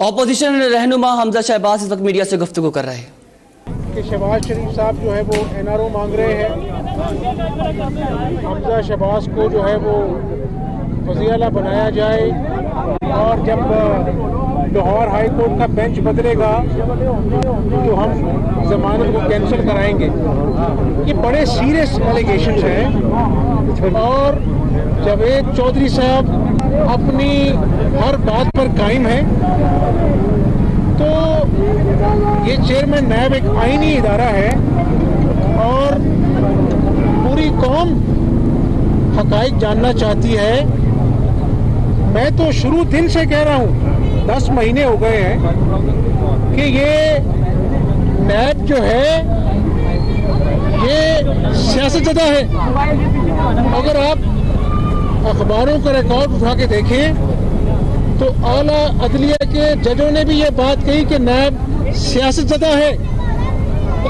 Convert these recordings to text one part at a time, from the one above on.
Opposition رہنما حمزہ شہباز اس وقت media سے گفتگو کر رہے ہیں کہ شہباز شریف صاحب جو ہے وہ NRO مانگ رہے ہیں. حمزہ شہباز کو جو ہے وہ وزیر اعلیٰ بنایا جائے اور جب لاہور ہائی کورٹ کا بینچ بدلے گا تو ہم ضمانت کو کینسل کرائیں گے. یہ بڑے سیریس ایلیگیشنز ہیں اور جاوید چودھری صاحب اپنی ہر بات پر قائم ہے. تو یہ چیئرمین نیب ایک آئینی ادارہ ہے اور پوری قوم حقائق جاننا چاہتی ہے. میں تو شروع دن سے کہہ رہا ہوں 10 مہینے ہو گئے ہیں کہ یہ نیب جو ہے یہ سیاست زدہ ہے. اگر آپ اخباروں کا ریکارڈ اٹھا کے دیکھیں تو اعلیٰ عدلیہ کے ججوں نے بھی یہ بات کہی کہ نیب سیاست زدہ ہے.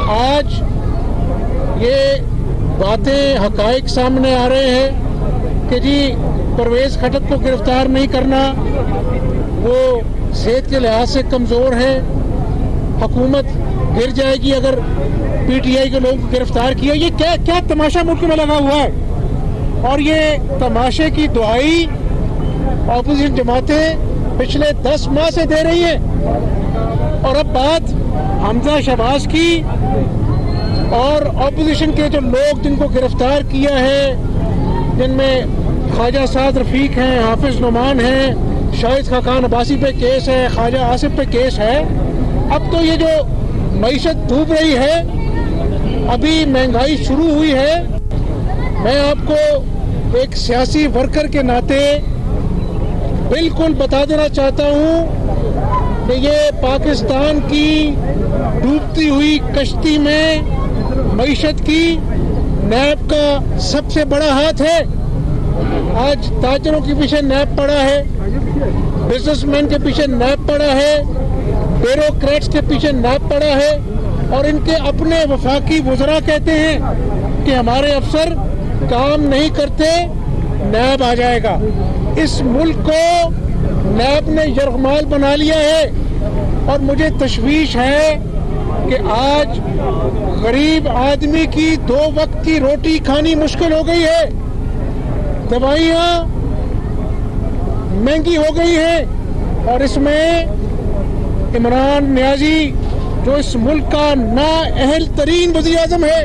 آج یہ باتیں حقائق سامنے آ رہے ہیں کہ جی پرویز خٹک کو گرفتار نہیں کرنا, وہ صحت کے لحاظ سے کمزور ہیں, حکومت گر جائے گی اگر PTI کے لوگ گرفتار کیا. یہ کیا تماشا ملک میں لگا ہوا ہے اور یہ تماشے کی دعائی اپوزیشن جماعتیں پچھلے 10 ماہ سے دے رہی ہیں. اور اب بات حمزہ شہباز کی اور اپوزیشن کے جو لوگ جن کو گرفتار کیا ہے, جن میں خواجہ سعد رفیق ہیں, حافظ نعمان ہیں, شاہد خاقان عباسی پہ کیس ہے, خواجہ آصف پہ کیس ہے. اب تو یہ جو معیشت ڈوب رہی ہے, ابھی مہنگائی شروع ہوئی ہے. میں آپ کو ایک سیاسی ورکر کے ناطے بالکل بتا دینا چاہتا ہوں کہ یہ پاکستان کی ڈوبتی ہوئی کشتی میں معیشت کی نیب کا سب سے بڑا ہاتھ ہے. آج تاجروں کے پیچھے نیب پڑا ہے, بزنس مین کے پیچھے نیب پڑا ہے, بیوروکریٹس کے پیچھے نیب پڑا ہے, اور ان کے اپنے وفاقی وزراء کہتے ہیں کہ ہمارے افسر کام نہیں کرتے, نیب آ جائے گا. اس ملک کو نیب نے یرغمال بنا لیا ہے اور مجھے تشویش ہے کہ آج غریب آدمی کی 2 وقت کی روٹی کھانی مشکل ہو گئی ہے, دوائیاں مہنگی ہو گئی ہیں, اور اس میں عمران نیازی جو اس ملک کا نااہل ترین وزیر اعظم ہے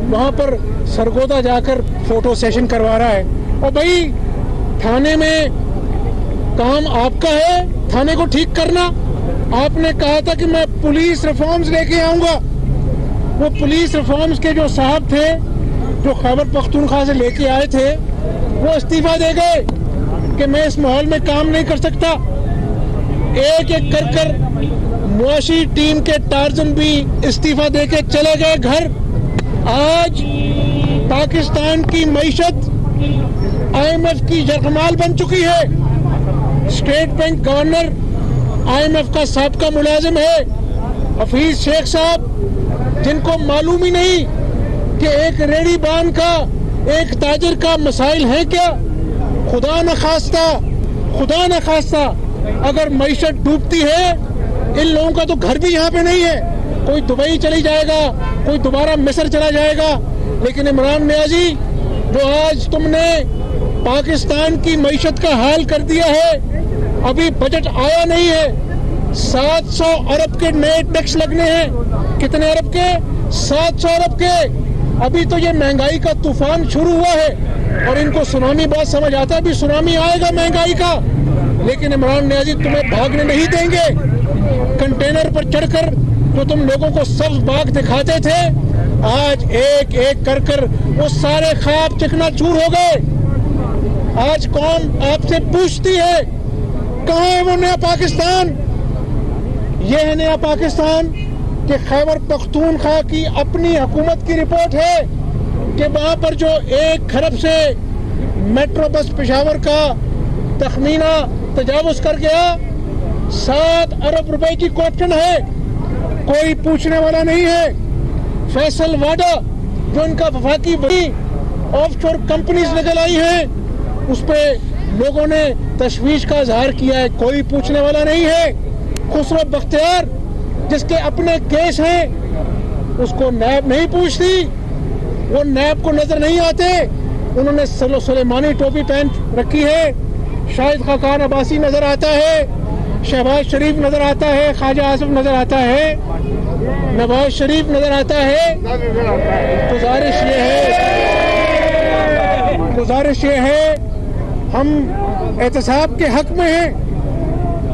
وہاں پر سرگودا جا کر فوٹو سیشن کروا رہا ہے. اور بھائی تھانے میں کام آپ کا ہے تھانے کو ٹھیک کرنا. آپ نے کہا تھا کہ میں پولیس ریفارمز لے کے آؤں گا. وہ پولیس ریفارمز کے جو صاحب تھے جو خیبر پختونخوا سے لے کے آئے تھے وہ استعفیٰ دے گئے کہ میں اس ماحول میں کام نہیں کر سکتا. ایک ایک کر معاشی ٹیم کے ٹارزن بھی استعفیٰ دے کے چلے گئے گھر. آج پاکستان کی معیشت IMF کی یرغمال بن چکی ہے. اسٹیٹ بینک گورنر IMF کا سابقہ ملازم ہے حفیظ شیخ صاحب, جن کو معلوم ہی نہیں کہ ایک ریڑھی بان کا ایک تاجر کا مسائل ہیں کیا. خدا نہ خواستہ اگر معیشت ڈوبتی ہے, ان لوگوں کا تو گھر بھی یہاں پہ نہیں ہے, کوئی دبئی چلی جائے گا, کوئی دوبارہ مصر چلا جائے گا. لیکن عمران نیازی جو آج تم نے پاکستان کی معیشت کا حال کر دیا ہے, ابھی بجٹ آیا نہیں ہے, 700 ارب کے نئے ٹیکس لگنے ہیں. کتنے ارب کے؟ 700 ارب کے. ابھی تو یہ مہنگائی کا طوفان شروع ہوا ہے اور ان کو سونامی بات سمجھ آتا ہے, ابھی سونامی آئے گا مہنگائی کا. لیکن عمران نیازی تمہیں بھاگنے نہیں دیں گے. کنٹینر پر چڑھ کر جو تم لوگوں کو سبز باغ دکھاتے تھے, آج ایک ایک کر وہ سارے خواب چکنا چور ہو گئے. آج قوم آپ سے پوچھتی ہے کہاں ہے وہ نیا پاکستان. یہ ہے نیا پاکستان کہ خیبر پختونخوا کی اپنی حکومت کی رپورٹ ہے کہ وہاں پر جو 1 کھرب سے میٹرو بس پشاور کا تخمینہ تجاوز کر گیا, 7 ارب روپے کی کرپشن ہے, کوئی پوچھنے والا نہیں ہے. فیصل واڈا جو ان کا وفاقی بڑی آف شور کمپنیز نکل آئی ہیں, اس پہ لوگوں نے تشویش کا اظہار کیا ہے, کوئی پوچھنے والا نہیں ہے. خسرو بختیار جس کے اپنے کیس ہیں اس کو نیب نہیں پوچھتی, وہ نیب کو نظر نہیں آتے. انہوں نے سلیمانی ٹوپی پہن رکھی ہے. شاہد خاقان عباسی نظر آتا ہے, شہباز شریف نظر آتا ہے, خواجہ آصف نظر آتا ہے, نواز شریف نظر آتا ہے. گزارش یہ ہے ہم احتساب کے حق میں ہیں.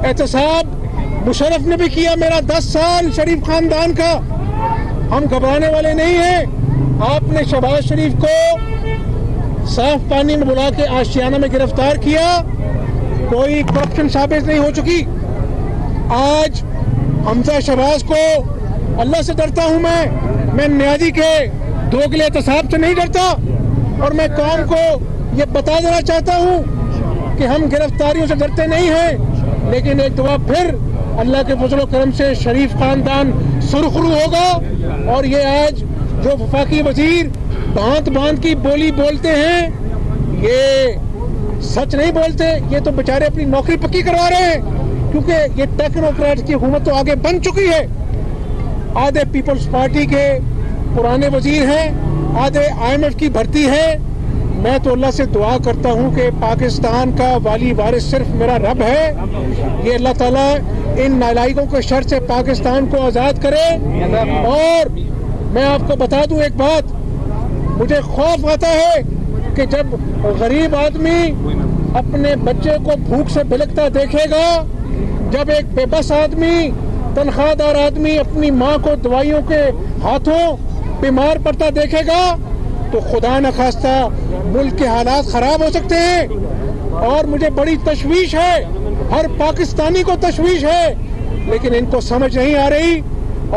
احتساب مشرف نے بھی کیا میرا 10 سال شریف خاندان کا. ہم گھبرانے والے نہیں ہیں. آپ نے شہباز شریف کو صاف پانی میں بلا کے آشیانہ میں گرفتار کیا, کوئی کرپشن ثابت نہیں ہو چکی. آج حمزہ شہباز کو اللہ سے ڈرتا ہوں میں نیازی کے دوگلے احتساب سے نہیں ڈرتا. اور میں قوم کو یہ بتا دینا چاہتا ہوں کہ ہم گرفتاریوں سے ڈرتے نہیں ہیں, لیکن ایک دفعہ پھر اللہ کے فضل و کرم سے شریف خاندان سرخرو ہوگا. اور یہ آج جو وفاقی وزیر باندھ باندھ کی بولی بولتے ہیں یہ سچ نہیں بولتے, یہ تو بیچارے اپنی نوکری پکی کروا رہے ہیں, کیونکہ یہ ٹیکنوکریٹ کی حکومت تو آگے بن چکی ہے. آدھے پیپلز پارٹی کے پرانے وزیر ہیں, آدھے IMF کی بھرتی ہے. میں تو اللہ سے دعا کرتا ہوں کہ پاکستان کا والی وارث صرف میرا رب ہے. یہ اللہ تعالیٰ ان نالائقوں کے شر سے پاکستان کو آزاد کرے. اور میں آپ کو بتا دوں ایک بات, مجھے خوف آتا ہے کہ جب غریب آدمی اپنے بچے کو بھوک سے بلکتا دیکھے گا, جب ایک بے بس آدمی تنخواہ دار آدمی اپنی ماں کو دوائیوں کے ہاتھوں بیمار پڑتا دیکھے گا, تو خدا نخواستہ ملک کے حالات خراب ہو سکتے ہیں. اور مجھے بڑی تشویش ہے, ہر پاکستانی کو تشویش ہے, لیکن ان کو سمجھ نہیں آ رہی.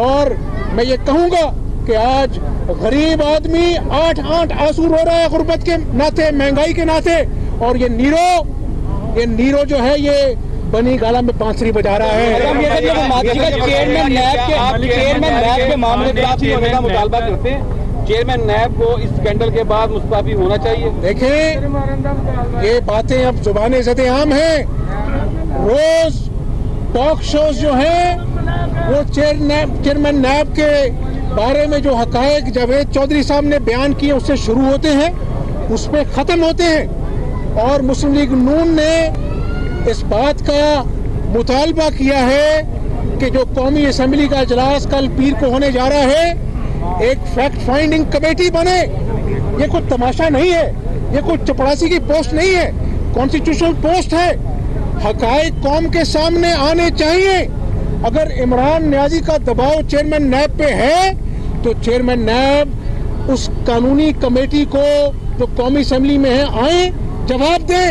اور میں یہ کہوں گا کہ آج غریب آدمی آٹھ آنسو رو رہا ہے غربت کے ناطے, مہنگائی کے ناطے. اور یہ نیرو جو ہے یہ بنی گالا میں بانسری بجا رہا ہے. چیئرمین نیب کو اس اسکینڈل کے بعد مستعفی ہونا چاہیے. دیکھیں یہ باتیں اب زبان زد عام ہیں. روز ٹاک شوز جو ہیں وہ چیئرمین نیب کے بارے میں جو حقائق جاوید چودھری صاحب نے بیان کیے اس سے شروع ہوتے ہیں, اس پہ ختم ہوتے ہیں. اور مسلم لیگ نون نے اس بات کا مطالبہ کیا ہے کہ جو قومی اسمبلی کا اجلاس کل پیر کو ہونے جا رہا ہے, ایک فیکٹ فائنڈنگ کمیٹی بنے. یہ کوئی تماشا نہیں ہے, یہ کوئی چپڑاسی کی پوسٹ نہیں ہے, کانسٹیٹیوشنل پوسٹ ہے. حقائق قوم کے سامنے آنے چاہیے. اگر عمران نیازی کا دباؤ چیئرمین نیب پہ ہے تو چیئرمین نیب اس قانونی کمیٹی کو جو قومی اسمبلی میں ہے آئیں, جواب دیں.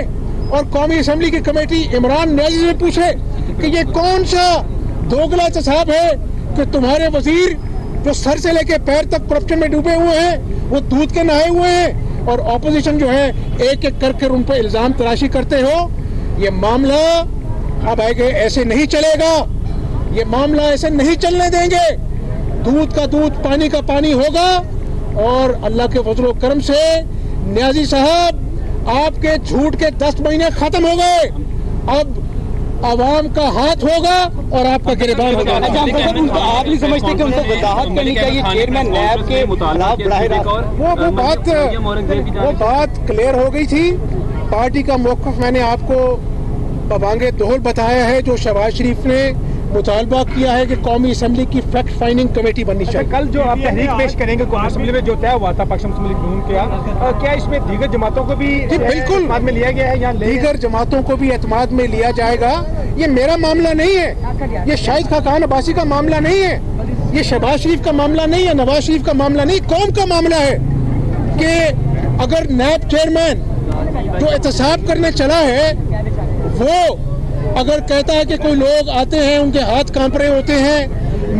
اور قومی اسمبلی کی کمیٹی عمران نیازی سے پوچھے کہ یہ کون سا دوگلا احتساب ہے کہ تمہارے وزیر جو سر سے لے کے پیر تک کرپشن میں ڈوبے ہوئے ہیں وہ دودھ کے نہائے ہوئے ہیں, اور اپوزیشن جو ہے ایک ایک کر کے ان پہ الزام تراشی کرتے ہو. یہ معاملہ اب آگے ایسے نہیں چلے گا, یہ معاملہ ایسے نہیں چلنے دیں گے. دودھ کا دودھ پانی کا پانی ہوگا. اور اللہ کے فضل و کرم سے نیازی صاحب آپ کے جھوٹ کے 10 مہینے ختم ہو گئے. اب عوام کا ہاتھ ہوگا اور آپ کا گریبان ہوگا. آپ نہیں سمجھتے کہ ان کو وضاحت کرنی چاہیے چیئرمین نیب کے خلاف براہ راست؟ وہ بات کلیئر ہو گئی تھی. پارٹی کا موقف میں نے آپ کو ببانگ دہل بتایا ہے. جو شہباز شریف نے مطالبہ کیا ہے کہ قومی اسمبلی کی فیکٹ فائنڈنگ کمیٹی بننی چاہیے. کل جو آپ تحریک پیش کریں گے قومی اسمبلی میں جو طے ہوا تھا پاکستان مسلم لیگ نون کیا اس میں دیگر جماعتوں کو بھی بالکل اعتماد میں لیا گیا ہے یا دیگر جماعتوں کو بھی اعتماد میں لیا جائے گا؟ یہ میرا معاملہ نہیں ہے, یہ شاہد خاقان عباسی کا معاملہ نہیں ہے, یہ شہباز شریف کا معاملہ نہیں ہے, نواز شریف کا معاملہ نہیں, قوم کا معاملہ ہے. کہ اگر نیب چیئرمین جو احتساب کرنے چلا ہے وہ اگر کہتا ہے کہ کوئی لوگ آتے ہیں ان کے ہاتھ کانپ رہے ہوتے ہیں,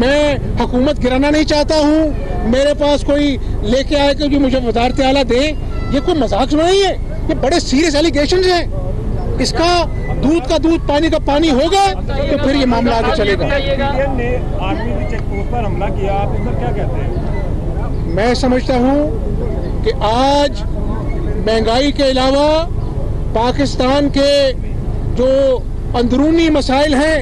میں حکومت گرانا نہیں چاہتا ہوں, میرے پاس کوئی لے کے آئے کہ جو مجھے وزارت اعلیٰ دے, یہ کوئی مذاق نہیں ہے, یہ بڑے سیریس ایلیگیشنز ہیں. اس کا دودھ کا دودھ پانی کا پانی ہوگا تو پھر یہ معاملہ آگے چلے گا. میں سمجھتا ہوں کہ آج مہنگائی کے علاوہ پاکستان کے جو اندرونی مسائل ہیں